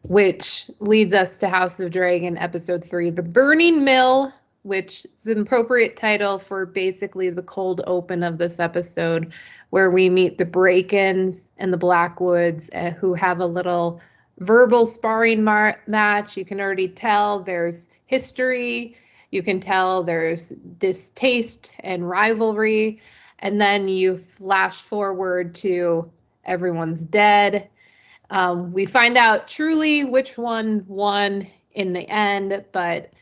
which leads us to House of Dragon episode 3, The Burning Mill, which is an appropriate title for basically the cold open of this episode, where we meet the Brackens and the Blackwoods, who have a little verbal sparring match. You can already tell there's history. You can tell there's distaste and rivalry. And then you flash forward to everyone's dead. We find out truly which one won in the end, but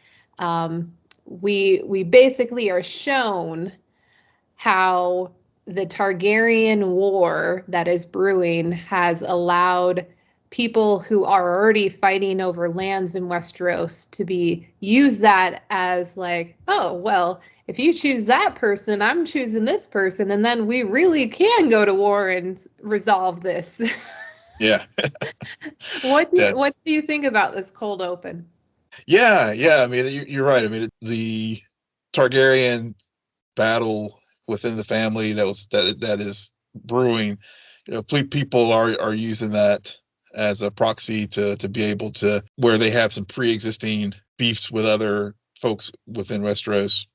we basically are shown how the Targaryen war that is brewing has allowed people who are already fighting over lands in Westeros to use that as like, oh, well, if you choose that person, I'm choosing this person, and then we really can go to war and resolve this. Yeah. What do you think about this cold open? Yeah. I mean, you're right. I mean, the Targaryen battle within the family that is brewing. You know, people are using that as a proxy to be able to, where they have some pre-existing beefs with other folks within Westeros,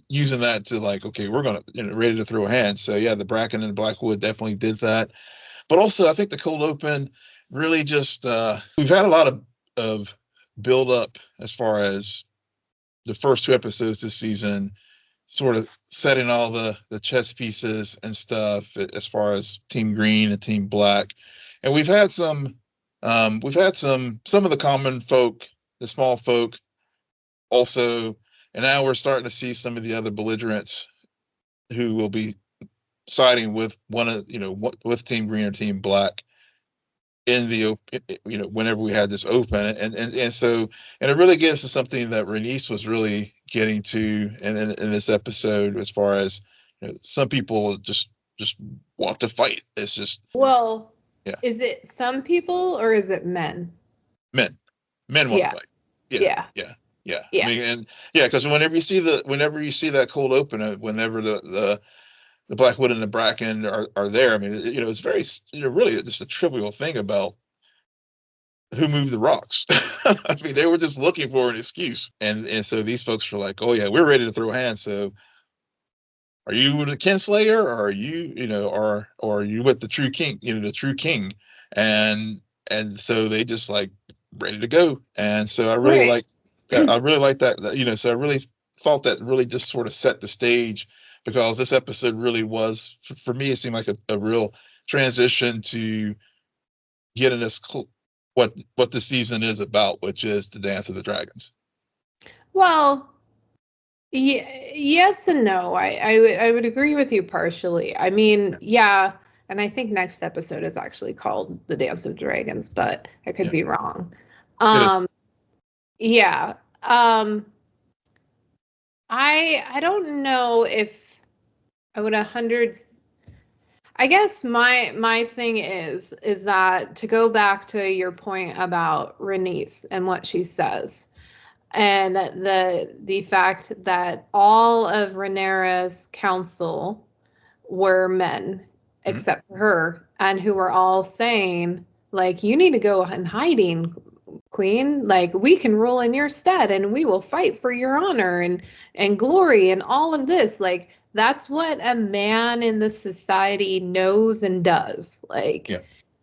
using that to like, okay, we're gonna ready to throw hands. So yeah, the Bracken and Blackwood definitely did that. But also, I think the cold open really just we've had a lot of build up as far as the first 2 episodes this season, sort of setting all the chess pieces and stuff as far as Team Green and Team Black, and we've had some of the common folk, the small folk, also, and now we're starting to see some of the other belligerents who will be siding with with Team Green or Team Black in the whenever we had this open, and so it really gets to something that Rhaenys was really getting to in this episode, as far as some people just want to fight. It's just, well, yeah. Is it some people or is it men? Men want to fight. Yeah. I mean, and because whenever you see that cold open, whenever the Blackwood and the Bracken are there, I mean, it's very, really just a trivial thing about who moved the rocks. I mean, they were just looking for an excuse, and so these folks were like, oh yeah, we're ready to throw hands. So are you the kinslayer, or are you or are you with the true king, the true king? And so they just like ready to go. And so I really like that. I really like that, so I really thought that really just sort of set the stage, because this episode really was, for me, it seemed like a real transition to getting us what the season is about, which is the Dance of the Dragons. Well, yes and no. I would agree with you partially. I mean, yeah, and I think next episode is actually called The Dance of Dragons, but I could be wrong. Yeah. I don't know if I would 100. I guess my thing is that, to go back to your point about Rhaenys and what she says, and the fact that all of Rhaenyra's council were men, except for her, and who were all saying, like, you need to go in hiding, Queen. Like, we can rule in your stead, and we will fight for your honor and glory and all of this. Like, that's what a man in this society knows and does. Like,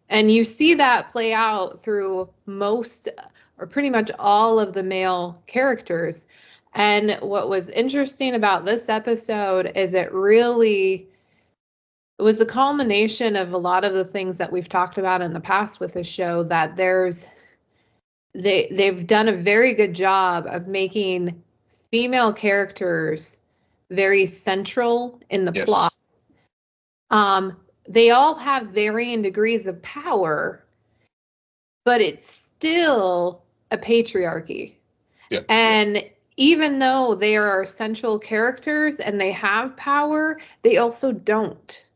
and you see that play out through most, or pretty much all, of the male characters. And what was interesting about this episode is it was a culmination of a lot of the things that we've talked about in the past with the show, that they've done a very good job of making female characters very central in the plot. They all have varying degrees of power, but it's still a patriarchy. And even though they are central characters and they have power, they also don't.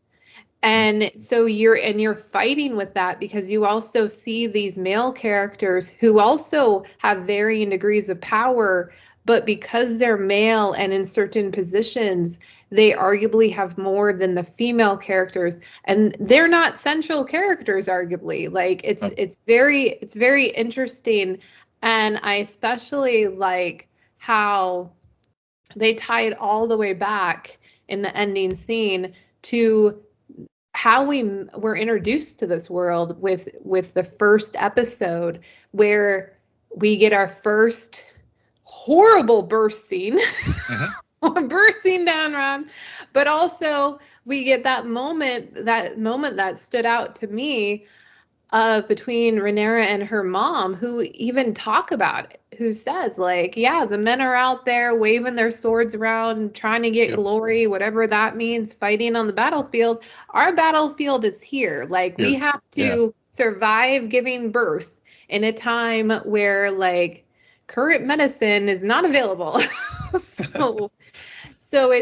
And so you're fighting with that, because you also see these male characters who also have varying degrees of power, but because they're male and in certain positions, they arguably have more than the female characters, and they're not central characters arguably. Like it's very interesting, and I especially like how they tie it all the way back in the ending scene to how we were introduced to this world with the first episode, where we get our first horrible birth scene. Birth scene down, Ron. But also we get that moment that stood out to me between Rhaenyra and her mom, who even talk about it, who says, like, yeah, the men are out there waving their swords around, trying to get glory, whatever that means, fighting on the battlefield. Our battlefield is here. Like, we have to survive giving birth in a time where, like, current medicine is not available. so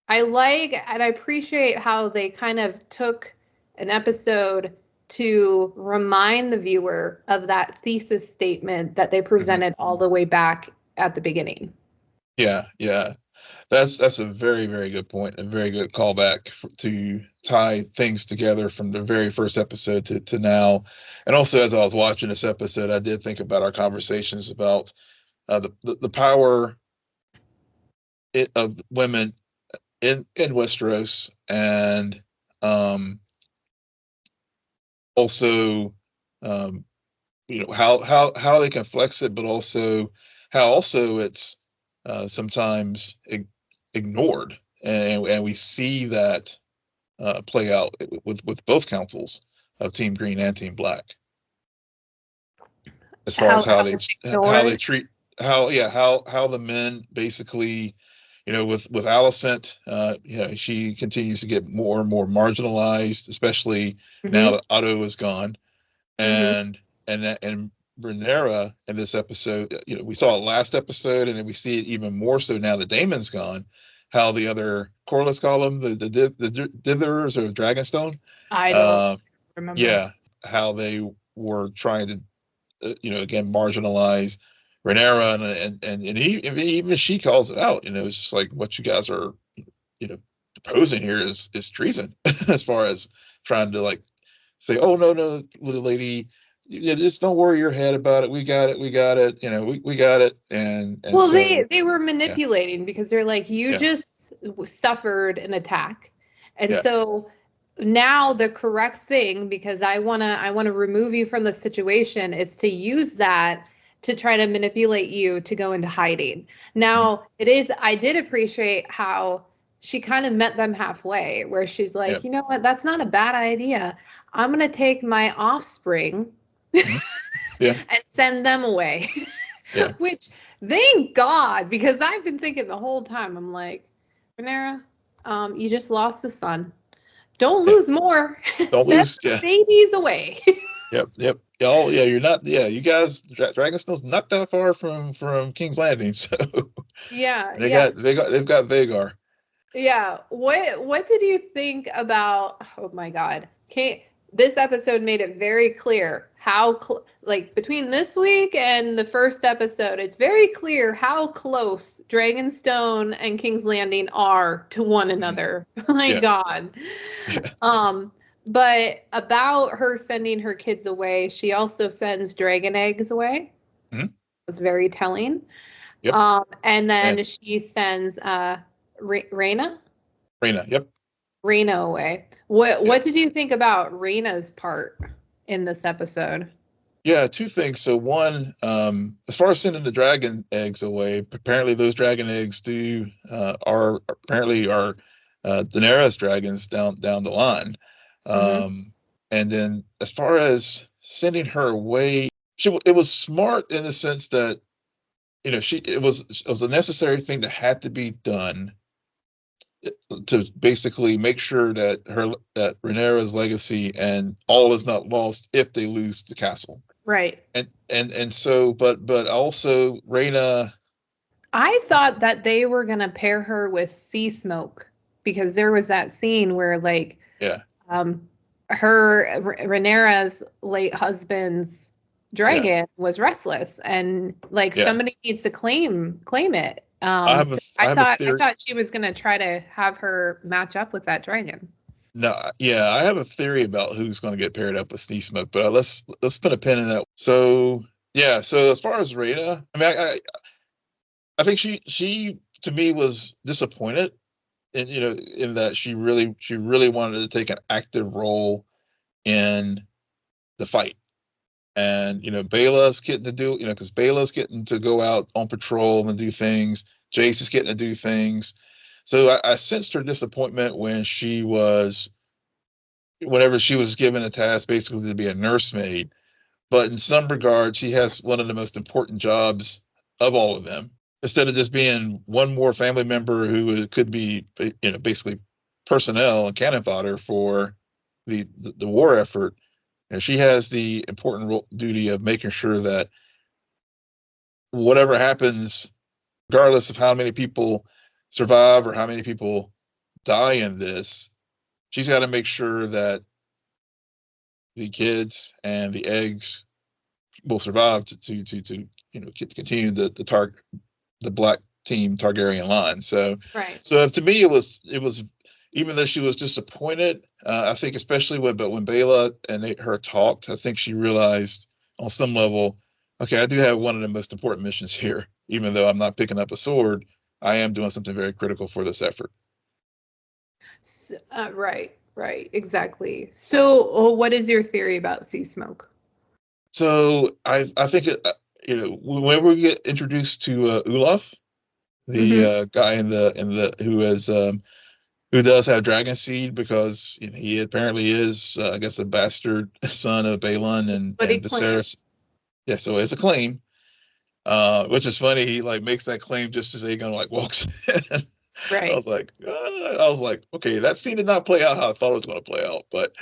I like and I appreciate how they kind of took an episode to remind the viewer of that thesis statement that they presented all the way back at the beginning. Yeah. That's a very, very good point, a very good callback to tie things together from the very first episode to now. And also, as I was watching this episode, I did think about our conversations about the power of women in Westeros, and also how they can flex it, but also how it's sometimes ignored, and we see that play out with both councils of Team Green and Team Black, as far as how they treat how the men basically, with Alicent, she continues to get more and more marginalized, especially now that Otto is gone, and Rhaenyra in this episode, we saw it last episode, and then we see it even more so now that Damon's gone. How the other Corliss column, the Dithers or Dragonstone, I don't remember. Yeah, how they were trying to, again, marginalize Rhaenyra, and even she calls it out. It's just like, what you guys are, proposing here is treason, as far as trying to, like, say, oh, no, little lady, just don't worry your head about it. We got it. We got it. We got it. And well, so, they were manipulating, because they're like, you just suffered an attack. And so now the correct thing, because I want to remove you from the situation, is to use that to try to manipulate you to go into hiding. Now, I did appreciate how she kind of met them halfway, where she's like, you know what, that's not a bad idea. I'm going to take my offspring and send them away. Which, thank God, because I've been thinking the whole time, I'm like, Rhaenyra, you just lost a son. Don't lose more. Don't lose babies away. Yep. Oh, yeah, you're not. Yeah, you guys, Dragonstone's not that far from King's Landing, so they've got Vhagar. Yeah. What did you think about? Oh my God. This episode made it very clear how, between this week and the first episode, it's very clear how close Dragonstone and King's Landing are to one another. My God. But about her sending her kids away, she also sends dragon eggs away. It was very telling. Yep. And then she sends Rhaena. Yep. Rhaena away. What did you think about Rhaena's part in this episode? Yeah, two things. So one, as far as sending the dragon eggs away, apparently those dragon eggs are Daenerys dragons down the line. And then as far as sending her away, it was smart in the sense that, it was a necessary thing that had to be done to basically make sure that Rhaenyra's legacy and all is not lost if they lose the castle. Right. And so, but also Rhaena. I thought that they were gonna pair her with Sea Smoke, because there was that scene where, Rhaenyra's late husband's dragon was restless, and like somebody needs to claim it. So I thought she was gonna try to have her match up with that dragon. No, yeah, I have a theory about who's going to get paired up with Sneak Smoke, but let's put a pin in that. So yeah, so as far as Rhaena, I mean, I think she to me was disappointed, in in that she really wanted to take an active role in the fight, and Baela's getting to do because Baela's getting to go out on patrol and do things. Jace is getting to do things. So I sensed her disappointment whenever she was given a task basically to be a nursemaid. But in some regards, she has one of the most important jobs of all of them. Instead of just being one more family member who could be, basically personnel and cannon fodder for the war effort, she has the important duty of making sure that whatever happens, regardless of how many people survive or how many people die in this, she's got to make sure that the kids and the eggs will survive to continue the Black team Targaryen line. So So to me, it was even though she was disappointed, I think especially when Baela and her talked, I think she realized on some level, okay, I do have one of the most important missions here. Even though I'm not picking up a sword, I am doing something very critical for this effort. So, right, exactly. So, what is your theory about Sea Smoke? So I think whenever we get introduced to Olaf, the guy who does have dragon seed, because he apparently is I guess the bastard son of Balon and Viserys. Yeah, so it's a claim, which is funny. He makes that claim just as Aegon walks in. Right. I was like, okay, that scene did not play out how I thought it was going to play out, but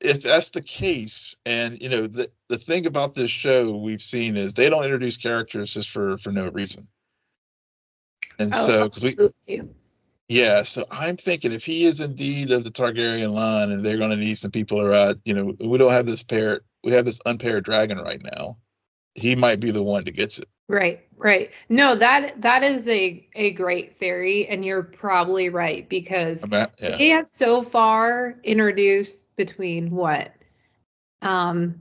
if that's the case, and the thing about this show we've seen is they don't introduce characters just for no reason, and so so I'm thinking if he is indeed of the Targaryen line, and they're going to need some people around, we don't have we have this unpaired dragon right now. He might be the one that gets it. Right. No, that is a great theory, and you're probably right, because they have so far introduced between what? Alan,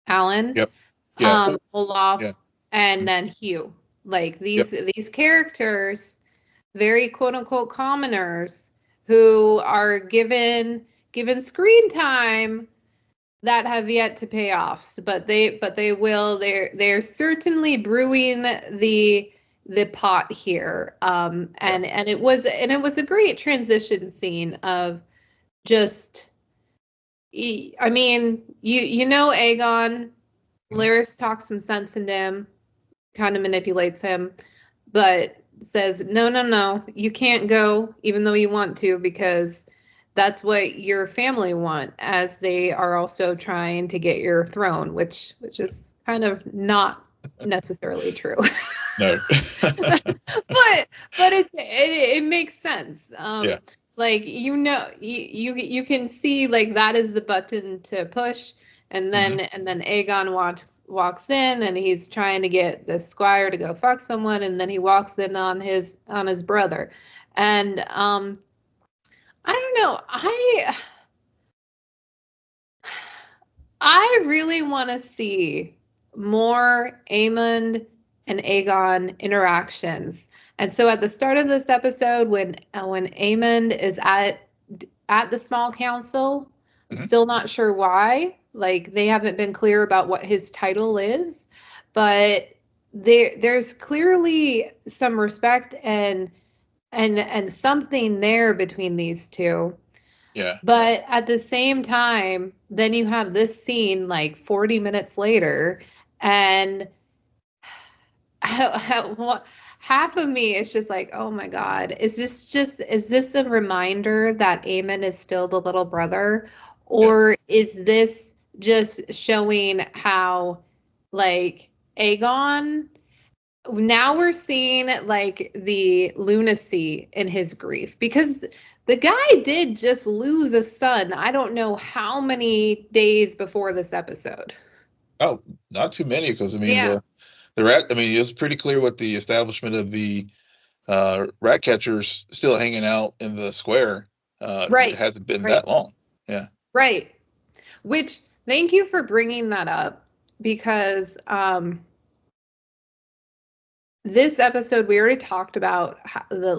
Yep. Olaf, and then Hugh. Like these characters, very quote unquote commoners, who are given screen time that have yet to pay off, but they will. They're certainly brewing the pot here, and it was a great transition scene of just. I mean, Aegon, Larys talks some sense into him, kind of manipulates him, but says no, you can't go even though you want to, because that's what your family want, as they are also trying to get your throne, which is kind of not necessarily true. No. but it makes sense. You can see that is the button to push, and then Aegon walks in, and he's trying to get the squire to go fuck someone, and then he walks in on his brother, and I don't know. I really want to see more Aemond and Aegon interactions. And so at the start of this episode, when Aemond is at the small council, I'm still not sure why. They haven't been clear about what his title is, but there's clearly some respect and something there between these two. Yeah. But at the same time, then you have this scene 40 minutes later, and half of me is just oh my God, is this a reminder that Aemon is still the little brother? Or is this just showing how Aegon, now we're seeing the lunacy in his grief, because the guy did just lose a son. I don't know how many days before this episode. Oh, not too many, because I mean Yeah. the rat. I mean, it was pretty clear what the establishment of the rat catchers still hanging out in the square. It Right. hasn't been Right. that long. Yeah. Right. Which, thank you for bringing that up, because this episode we already talked about the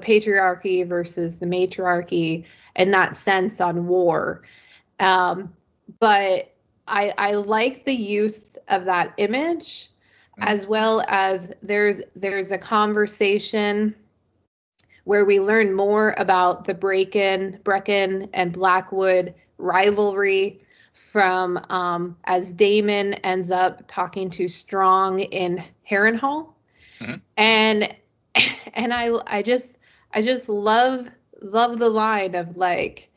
patriarchy versus the matriarchy and that sense on war. But I like the use of that image, as well as there's a conversation where we learn more about the Bracken and Blackwood rivalry from as Damon ends up talking to Strong in Harrenhal. Mm-hmm. And I just love the line of like,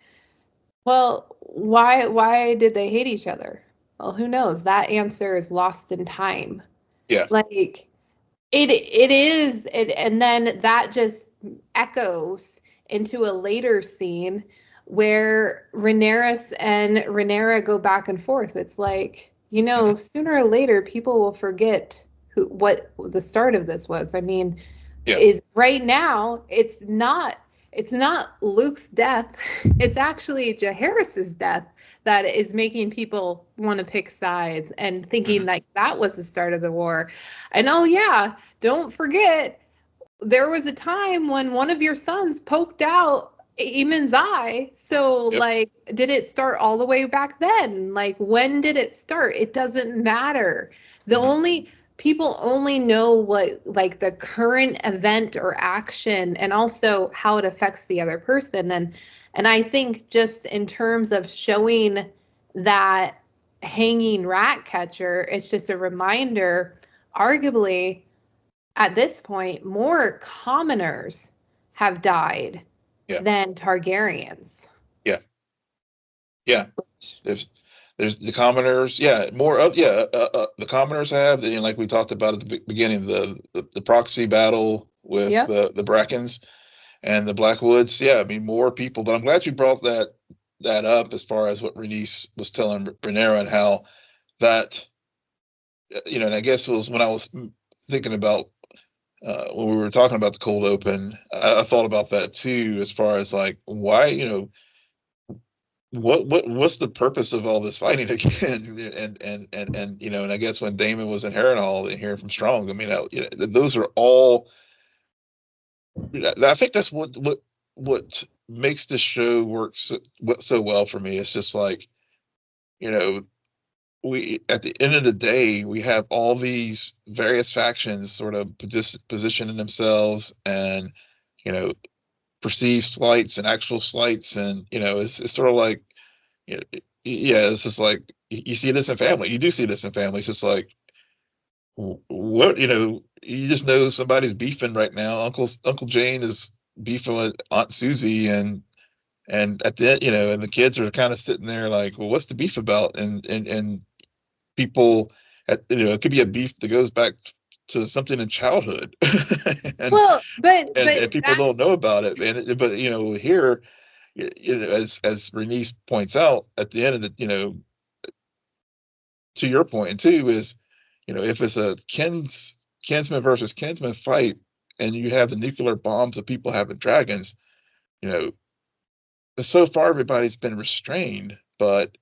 well, why did they hate each other? Well, who knows? That answer is lost in time. Yeah. Like it is, and then that just echoes into a later scene where Rhaenyra and Rhaenyra go back and forth. It's like, sooner or later people will forget what the start of this was. I mean, is right now it's not Luke's death. It's actually Jaehaerys's death that is making people want to pick sides and thinking like that was the start of the war. And oh yeah, don't forget there was a time when one of your sons poked out Eamon's eye. So like, did it start all the way back then? Like, when did it start? It doesn't matter. People only know what like the current event or action, and also how it affects the other person. And I think just in terms of showing that hanging rat catcher, it's just a reminder, arguably at this point, more commoners have died than Targaryens. Yeah. Yeah. There's the commoners. Yeah. More of, the commoners have, like we talked about at the beginning, the proxy battle with the Brackens and the Blackwoods. Yeah. I mean, more people, but I'm glad you brought that up as far as what Rhaenys was telling Rhaenyra, and how that, and I guess it was when I was thinking about, when we were talking about the cold open, I thought about that too, as far as like, why, what's the purpose of all this fighting again? And I guess when Damon was in Harrenhal and hearing from Strong, I mean, those are all, I think that's what makes the show work so well for me. It's just like, we, at the end of the day, we have all these various factions sort of positioning themselves, and perceived slights and actual slights, and it's sort of like, it's just like you see this in family. You do see this in families. It's like, what, you just know somebody's beefing right now. Uncle Jane is beefing with Aunt Susie, and at the end, and the kids are kind of sitting there like, well, what's the beef about? And people, it could be a beef that goes back to something in childhood. and people don't know about it. But here, as Rhaenys points out at the end of the, to your point too, is, if it's a kinsman versus kinsman fight, and you have the nuclear bombs of people having dragons, so far everybody's been restrained, but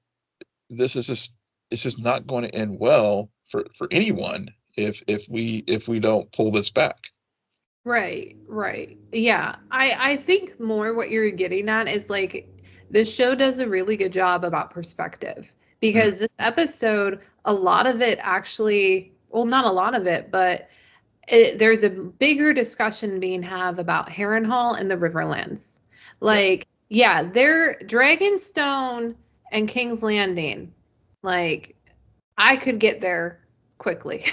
this is just, it's just not going to end well for anyone if we don't pull this back. Right. Yeah. I think more what you're getting at is like, this show does a really good job about perspective, because this episode, a lot of it actually, well, not a lot of it, but there's a bigger discussion being had about Harrenhal and the Riverlands. Like, they're Dragonstone and King's Landing. Like, I could get there quickly.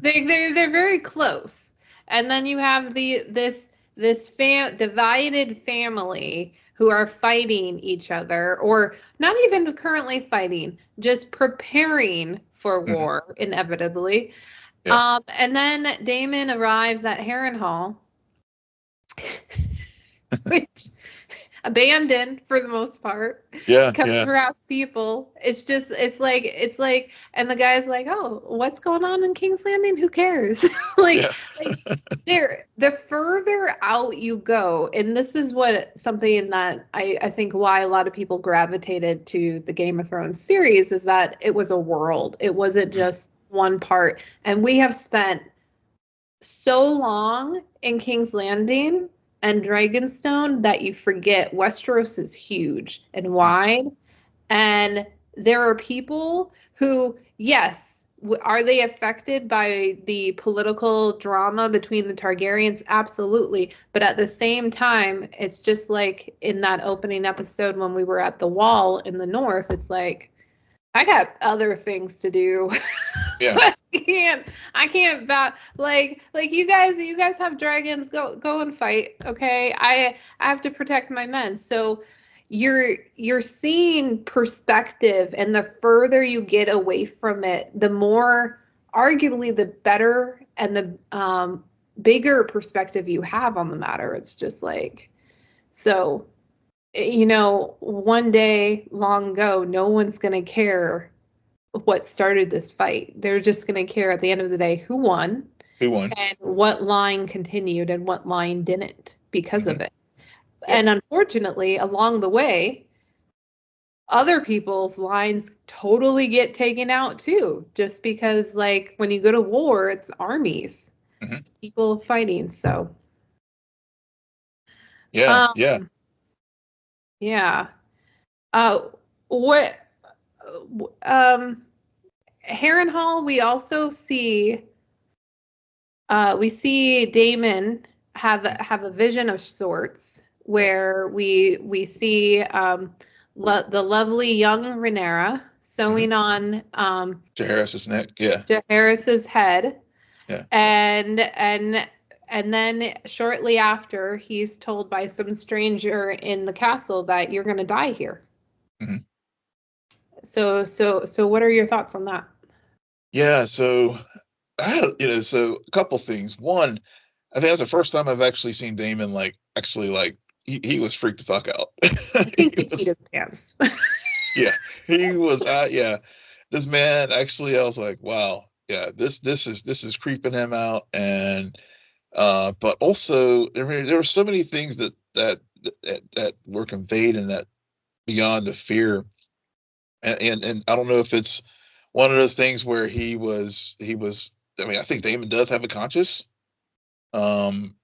They're very close. And then you have this divided family who are fighting each other, or not even currently fighting, just preparing for war, inevitably. And then Damon arrives at Harrenhal, which abandoned for the most part. Yeah, Come yeah. harass people. It's like, and the guy's like, oh, what's going on in King's Landing? Who cares? Yeah. like the further out you go, and this is something that I think why a lot of people gravitated to the Game of Thrones series is that it was a world. It wasn't just one part. And we have spent so long in King's Landing and Dragonstone that you forget Westeros is huge and wide. And there are people who, yes, are they affected by the political drama between the Targaryens? Absolutely. But at the same time, it's just like in that opening episode when we were at the wall in the north, it's like, I got other things to do. Yeah. I can't like you guys have dragons, go and fight, okay? I have to protect my men. So you're seeing perspective, and the further you get away from it, the more arguably the better and the bigger perspective you have on the matter. It's just like, so one day long ago, no one's going to care what started this fight. They're just going to care at the end of the day who won and what line continued and what line didn't because of it. Yep. And unfortunately, along the way, other people's lines totally get taken out too, just because like when you go to war, it's armies, it's people fighting. So yeah. What Harrenhal, we also see Damon have a vision of sorts where we see the lovely young Rhaenyra sewing on Jaehaerys's neck, yeah. Jaehaerys's head. Yeah. And then shortly after, he's told by some stranger in the castle that you're going to die here. Mm-hmm. So what are your thoughts on that? Yeah, so I had, so a couple things. One, I think that's the first time I've actually seen Damon he was freaked the fuck out. I think he peed his pants. Yeah, he was. Yeah, this man actually. I was like, wow. Yeah, this is creeping him out, and but also, I mean, there were so many things that were conveyed in that beyond the fear, and I don't know if it's one of those things where he was. I mean, I think Damon does have a conscience, and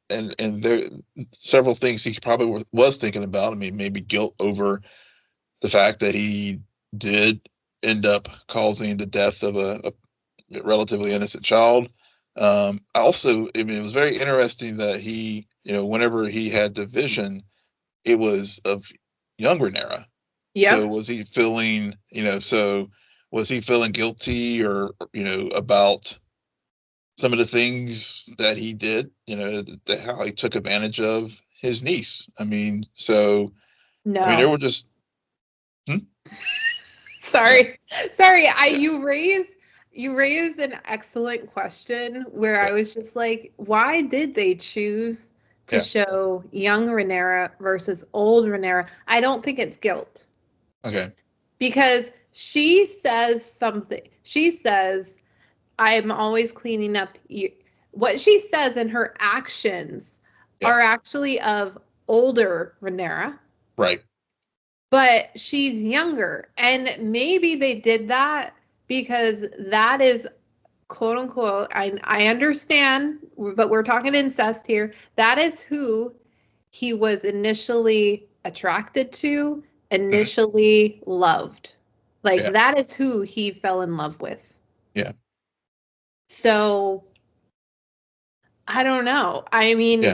there several things he probably was thinking about. I mean, maybe guilt over the fact that he did end up causing the death of a relatively innocent child. Also, I mean, it was very interesting that he, whenever he had the vision, it was of young Rhaenyra. Yeah. So was he feeling, was he feeling guilty or, about some of the things that he did, how he took advantage of his niece? I mean, so, no. I mean, there were just, Sorry. You raised an excellent question where I was just like, why did they choose to show young Rhaenyra versus old Rhaenyra? I don't think it's guilt. Okay. Because she says something. She says, I'm always cleaning up you. What she says in her actions are actually of older Rhaenyra. Right. But she's younger. And maybe they did that because that is, quote unquote, I understand, but we're talking incest here. That is who he was initially attracted to, initially loved. Like, that is who he fell in love with. Yeah. So, I don't know. I mean,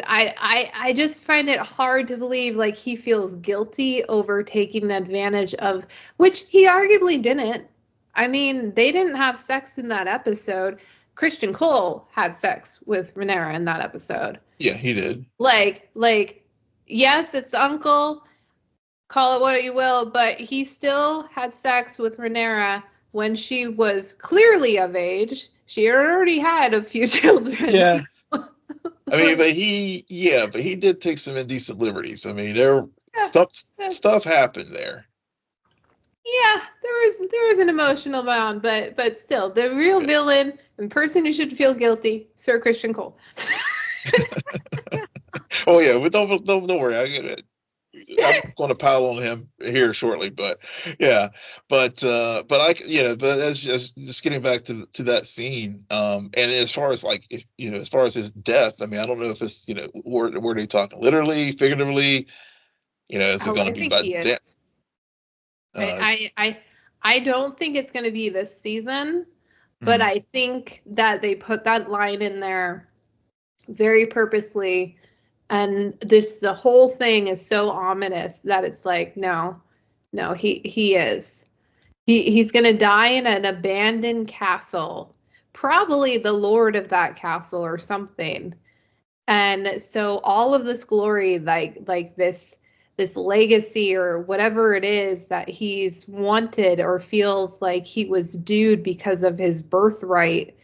I just find it hard to believe like he feels guilty over taking advantage of, which he arguably didn't. I mean, they didn't have sex in that episode. Criston Cole had sex with Rhaenyra in that episode. Yeah, he did. Like, yes, it's the uncle, call it what you will, but he still had sex with Rhaenyra when she was clearly of age. She already had a few children. Yeah. I mean, but he did take some indecent liberties. I mean, Yeah, stuff happened there. yeah, there was an emotional bond, but still, the real villain and person who should feel guilty, Sir Criston Cole. Oh yeah, but don't worry. I'm going to pile on him here shortly, but yeah, but as just getting back to that scene, and as far as like as far as his death, I mean, I don't know if it's were they talking literally, figuratively, is it Oh, going I to be think about he is. I don't think it's going to be this season, but I think that they put that line in there very purposely, and the whole thing is so ominous that it's like, no, he is. He's going to die in an abandoned castle, probably the lord of that castle or something. And so all of this glory, like this legacy or whatever it is that he's wanted or feels like he was due because of his birthright,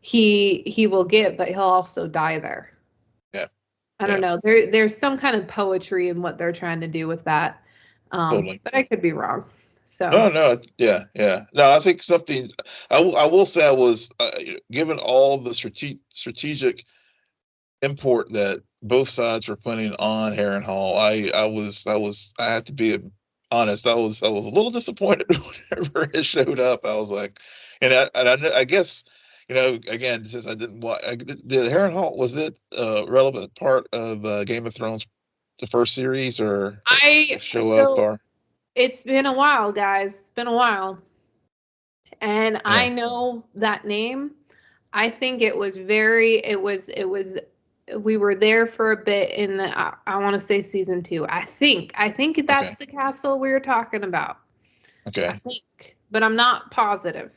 he will get, but he'll also die there. Yeah. I don't know. There's some kind of poetry in what they're trying to do with that. Totally. But I could be wrong. So no, yeah. No, I think something. I will say I was given all the strategic import that both sides were putting on Harrenhal. I had to be honest. I was a little disappointed whenever it showed up. I was like, I guess again, since I didn't watch, did Harrenhal, was it a relevant part of Game of Thrones, the first series, or show up or? It's been a while, guys. It's been a while, and Yeah. I know that name. I think it was we were there for a bit in I want to say season 2. I think that's the castle we were talking about. Okay. I think, but I'm not positive.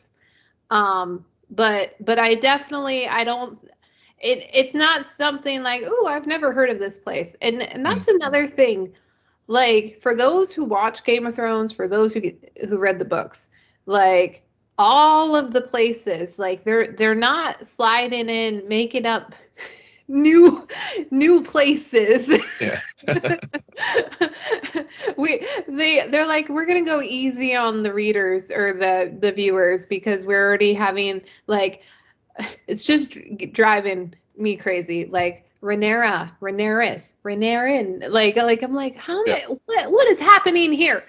But I definitely, I don't, it's not something like, oh, I've never heard of this place. And that's another thing. Like, for those who watch Game of Thrones, for those who read the books, like, all of the places, like, they're not sliding in, making up new places. Yeah. They're like, we're gonna go easy on the readers or the viewers because we're already having, like, it's just driving me crazy. Like, Rhaenyra, Rhaenyra, like I'm like, how what is happening here?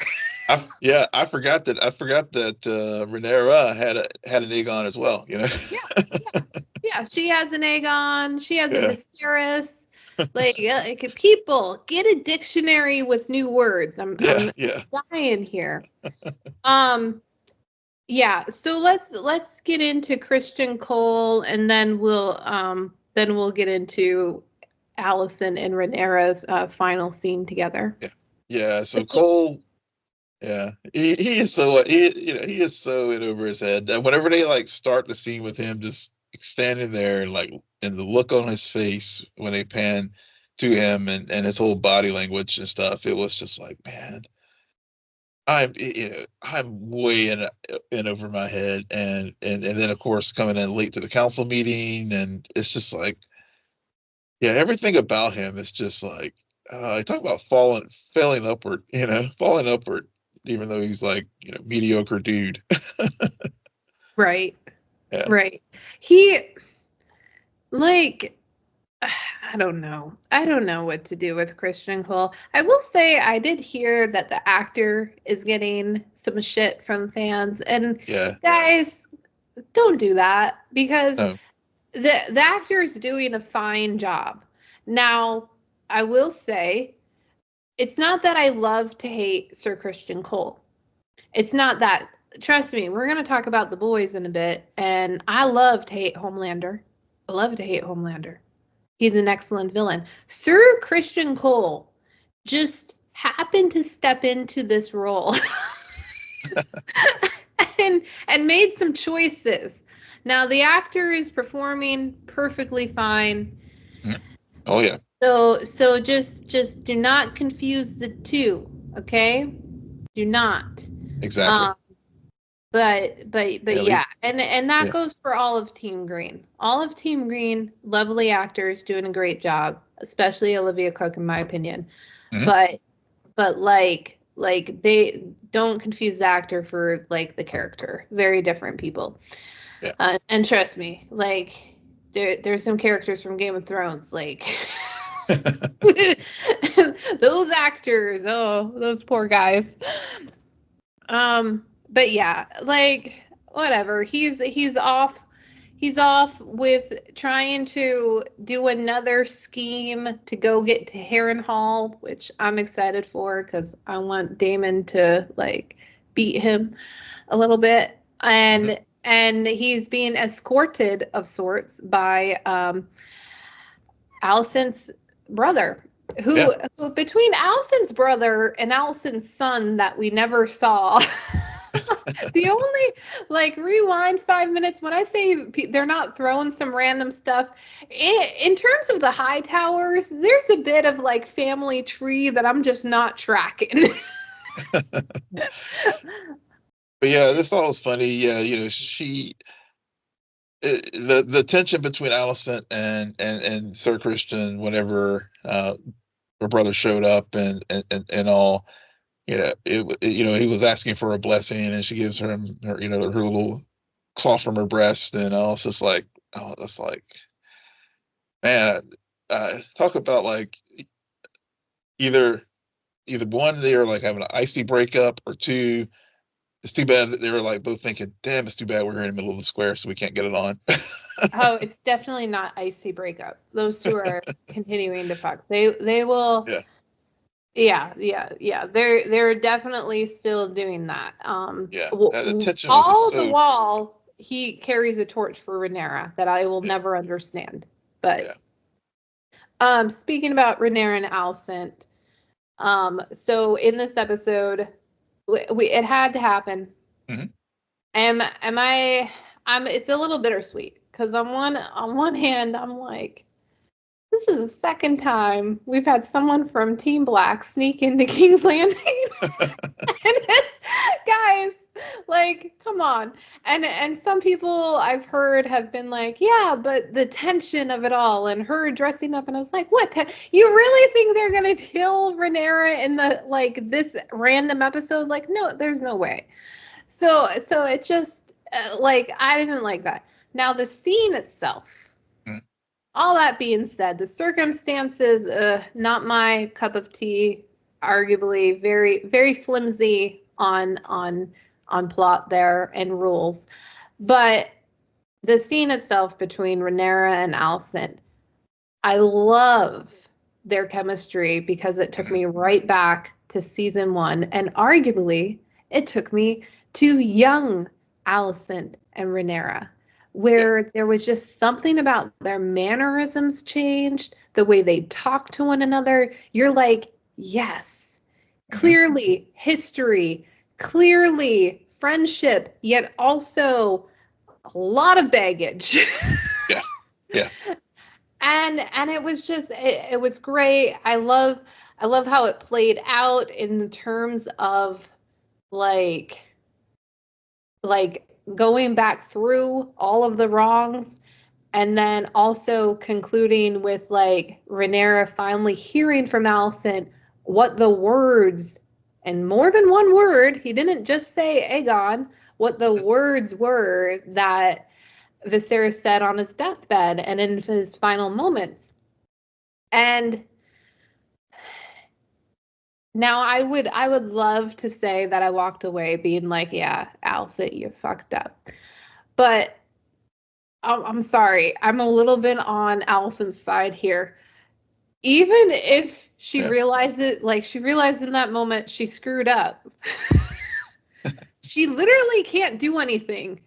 I forgot that Rhaenyra had an Aegon as well. Yeah. She has an Aegon. She has a Viserys. Like people, get a dictionary with new words. I'm dying here. Yeah. So let's get into Criston Cole, and then we'll get into Alicent and Rhaenyra's final scene together. Yeah. So Cole. Yeah, he is so he is so in over his head. Whenever they like start the scene with him just standing there and the look on his face when they pan to him and his whole body language and stuff, it was just like, man, I'm way in over my head, and then of course coming in late to the council meeting, and it's just like, yeah, everything about him is just like, I talk about failing upward, falling upward, even though he's like, mediocre dude. Right. Yeah. Right. He, like, I don't know. I don't know what to do with Criston Cole. I will say I did hear that the actor is getting some shit from fans, and guys, don't do that, because the actor is doing a fine job. Now, I will say, it's not that I love to hate Sir Criston Cole. It's not that. Trust me, we're going to talk about The Boys in a bit, and I love to hate Homelander. I love to hate Homelander. He's an excellent villain. Sir Criston Cole just happened to step into this role and made some choices. Now, the actor is performing perfectly fine. Oh yeah. So just do not confuse the two, okay? Do not. Exactly. But Yeah, and that yeah. goes for all of Team Green. All of Team Green, lovely actors doing a great job, especially Olivia Cook, in my opinion. Mhm. But like they don't confuse the actor for like the character. Very different people. Yeah. And trust me, like there's some characters from Game of Thrones, like those actors. Oh, those poor guys. But yeah, like whatever. He's off with trying to do another scheme to go get to Harrenhal, which I'm excited for because I want Damon to like beat him a little bit. Mhm. And he's being escorted of sorts by Alicent's brother, Yeah. who between Alicent's brother and Alicent's son that we never saw. The only like rewind 5 minutes when I say they're not throwing some random stuff in terms of the high towers, there's a bit of like family tree that I'm just not tracking. But yeah, this all is funny. Yeah, the tension between Alicent and Sir Christian whenever her brother showed up and all, he was asking for a blessing and she gives him her little claw from her breast and all. It's just like, oh, that's like, man, talk about like either one, they're like having an icy breakup, or two, it's too bad that they were like both thinking, damn, it's too bad we're here in the middle of the square so we can't get it on. Oh, it's definitely not icy breakup. Those two are continuing to fuck. They will. Yeah. Yeah. They're definitely still doing that. Yeah. That attention was just All the so, while he carries a torch for Rhaenyra that I will yeah, never understand. But yeah. speaking about Rhaenyra and Alicent, so in this episode, it had to happen. Hmm. Am I? It's a little bittersweet because on one hand I'm like, this is the second time we've had someone from Team Black sneak into King's Landing. And it's, guys, like, come on. And some people I've heard have been like, yeah, but the tension of it all and her dressing up, and I was like, what? You really think they're gonna kill Rhaenyra in the like this random episode? Like, no, there's no way. So it just like I didn't like that. Now the scene itself. Mm. All that being said, the circumstances, not my cup of tea. Arguably, very very flimsy on plot there and rules, but the scene itself between Rhaenyra and Alicent, I love their chemistry because it took Hmm. me right back to season one, and arguably, it took me to young Alicent and Rhaenyra, Yeah. where there was just something about their mannerisms changed, the way they talk to one another. You're like, yes, Hmm. clearly history, clearly friendship, yet also a lot of baggage. Yeah. Yeah. And it was just it was great. I love how it played out in terms of like like going back through all of the wrongs and then also concluding with like Rhaenyra finally hearing from Alicent what the words, and more than one word, he didn't just say Aegon, what the words were that Viserys said on his deathbed and in his final moments. And now I would love to say that I walked away being like, yeah, Alicent, you fucked up. But I'm sorry. I'm a little bit on Alicent's side here. Even if she Yeah. realizes, like she realized in that moment she screwed up, she literally can't do anything.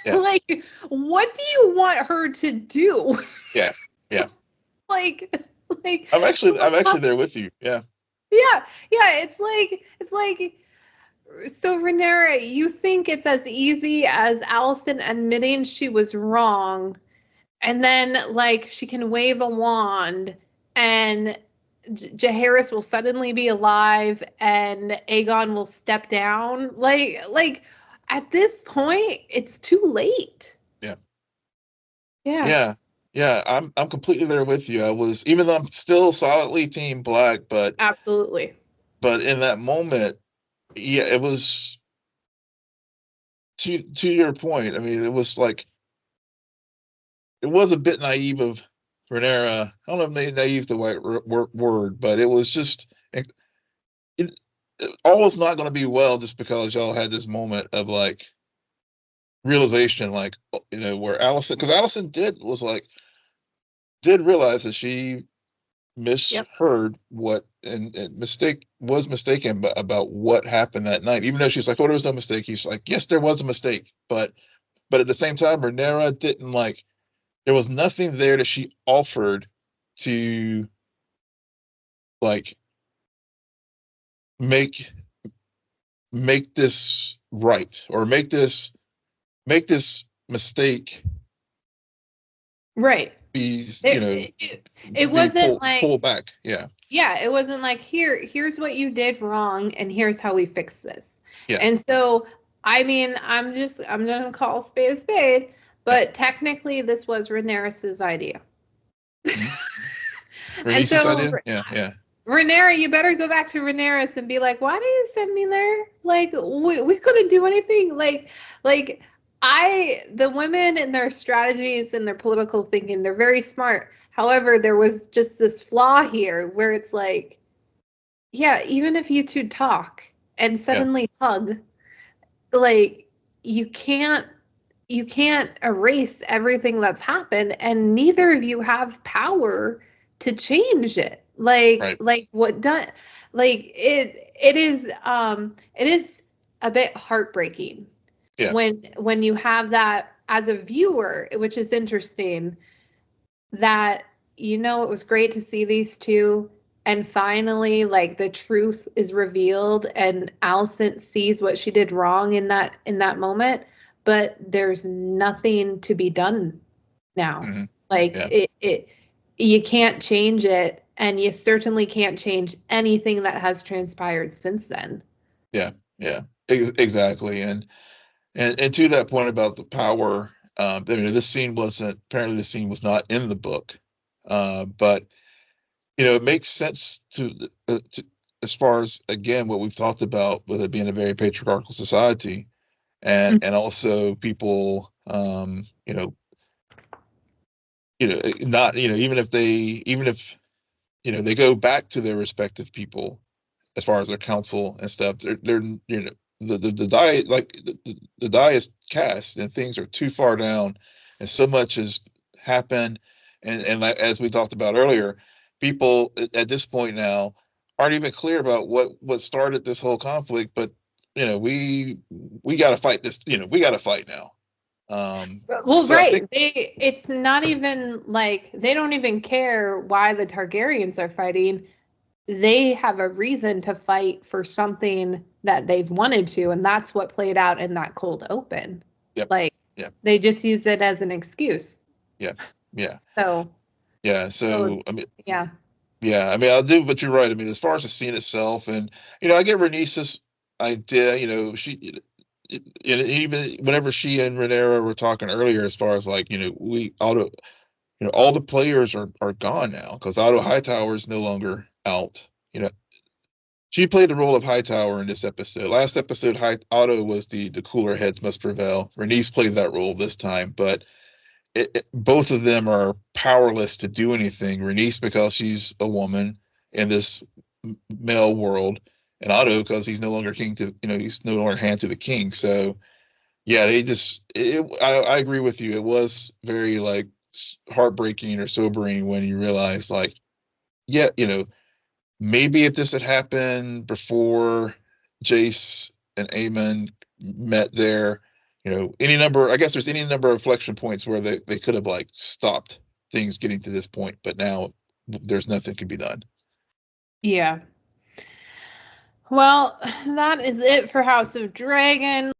Yeah. Like, what do you want her to do? Yeah. Yeah. like, like, I'm actually there with you. Yeah. yeah. It's like so, Rhaenyra, you think it's as easy as Alicent admitting she was wrong, and then like she can wave a wand, and Jaehaerys will suddenly be alive, and Aegon will step down. Like at this point, it's too late. Yeah. Yeah. Yeah. I'm completely there with you. I was, even though I'm still solidly Team Black, but Absolutely. in that moment, yeah, it was to your point. I mean, it was like, it was a bit naive of Rhaenyra. I don't know if naive is the right word, but it was just it all was not going to be well just because y'all had this moment of like realization, like, you know, where Alicent, because Alicent did realize that she Yep. misheard what and was mistaken about what happened that night. Even though she's like, "Oh, there was no mistake," he's like, "Yes, there was a mistake," but at the same time, Rhaenyra didn't like. There was nothing there that she offered to like make this right, or make this mistake Right. be, It wasn't like, pull back. Yeah. it wasn't like, here's what you did wrong and here's how we fix this. Yeah. And so, I mean, I'm gonna call a spade, but technically this was Rhaenyra's idea. Mm-hmm. And so idea? Yeah. Rhaenyra, you better go back to Rhaenyra and be like, why did you send me there? Like, we couldn't do anything. Like the women and their strategies and their political thinking, they're very smart. However, there was just this flaw here where it's like, yeah, even if you two talk and suddenly hug, like, you can't erase everything that's happened, and neither of you have power to change it. Like what done, like it is a bit heartbreaking when you have that as a viewer, which is interesting, that it was great to see these two, and finally, like, the truth is revealed and Alicent sees what she did wrong in that moment, but there's nothing to be done now. Mm-hmm. Like, it you can't change it, and you certainly can't change anything that has transpired since then. Yeah. Exactly. And to that point about the power, this scene wasn't, apparently the scene was not in the book, but it makes sense to as far as, again, what we've talked about with it being a very patriarchal society, and also people, not, even if they go back to their respective people as far as their council and stuff, they're the die, like the die is cast and things are too far down, and so much has happened, and like, as we talked about earlier, people at this point now aren't even clear about what started this whole conflict, but we got to fight this, we got to fight now. Well, so right. I think, It's not even like they don't even care why the Targaryens are fighting. They have a reason to fight for something that they've wanted to, and that's what played out in that cold open. Yep. Like, they just used it as an excuse. Yeah. So I mean, yeah. I mean, I'll do, but you're right. I mean, as far as the scene itself, and I get Rhaenys's idea. She, even whenever she and Rhaenyra were talking earlier, as far as like, all the players are gone now because Otto Hightower is no longer out. She played the role of Hightower in this episode. Last episode, Otto was the cooler heads must prevail. Rhaenys played that role this time, but both of them are powerless to do anything. Rhaenys because she's a woman in this male world, and Otto because he's no longer king to, he's no longer hand to the king. So yeah, they just, I agree with you. It was very like heartbreaking or sobering when you realize, like, yeah, maybe if this had happened before Jace and Aemon met there, I guess there's any number of inflection points where they could have like stopped things getting to this point, but now there's nothing can be done. Yeah. Well, that is it for House of Dragon.